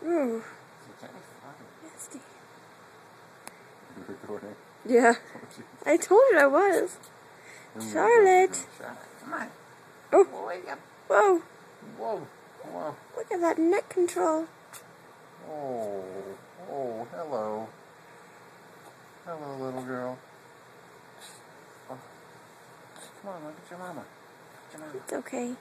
Ooh. It's kind of Nasty. You recording? Yeah. I told you I was. Charlotte. Come on. Oh. Wake up. Whoa. Whoa. Whoa. Look at that neck control. Oh. Oh, hello. Hello, little girl. Oh. Come on, look at your mama. Look at your mama. It's okay.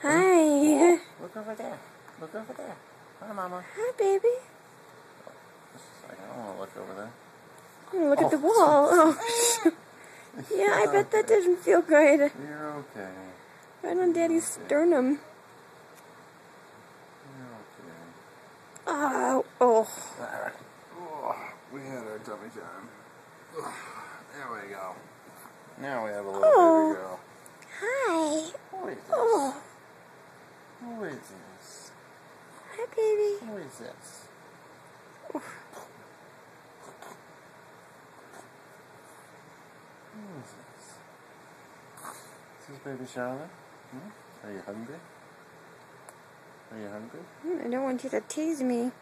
Hi. Look over there. Look over there. Hi, Mama. Hi, baby. Just a second. I don't want to look over there. I'm gonna look at the wall. Oh. Yeah, I bet that didn't feel good. You're okay. Right on Daddy's sternum. You're okay. Oh. Oh. Alright. Oh, we had our tummy time. There we go. Now we have a little baby girl. Hi. Who is this? Oh. Who is this? Hi, baby. Who is this? Who is this? Is this baby Charlotte? Hmm? Are you hungry? Are you hungry? I don't want you to tease me.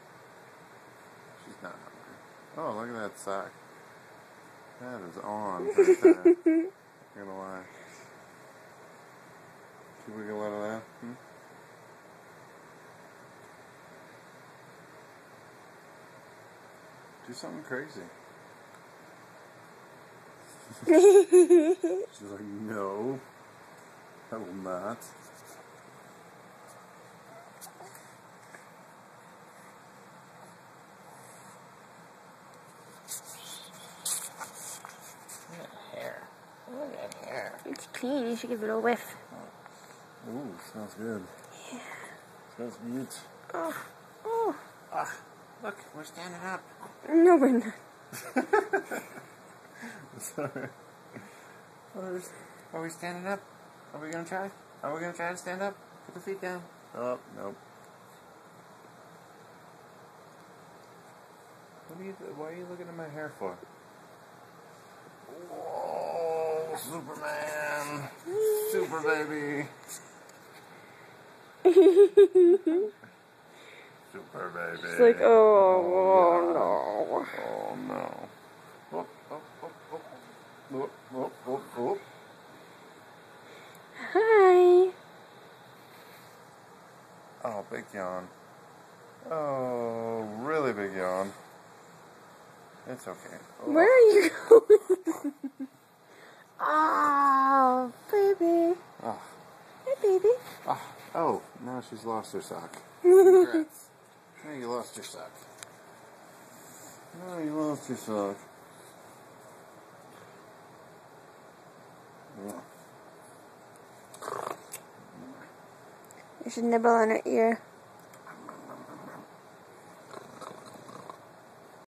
She's not hungry. Oh, look at that sock. That is on right there. Not gonna lie. Should we get a lot of that? Do something crazy. She's like, no, I will not. Look at hair. Look at hair. It's clean. You should give it a whiff. Ooh, smells good. Yeah. Smells good. Oh. Oh. Ah, look, we're standing up. No, we're not. Sorry. Are we standing up? Are we gonna try? Are we gonna try to stand up? Put the feet down. Oh, nope. Why are you looking at my hair for? Whoa, Superman! Super baby! Super baby! It's like, oh no. Oh no. Oh, oh, oh, oh. Oh, oh, oh, oh. Hi. Oh, big yawn. Oh, really big yawn. It's okay. Oh. Where are you going? Oh, baby. Oh. Hi, baby. Oh, now she's lost her sock. Congrats. Now you lost your sock. Now you lost your sock. You should nibble on her ear.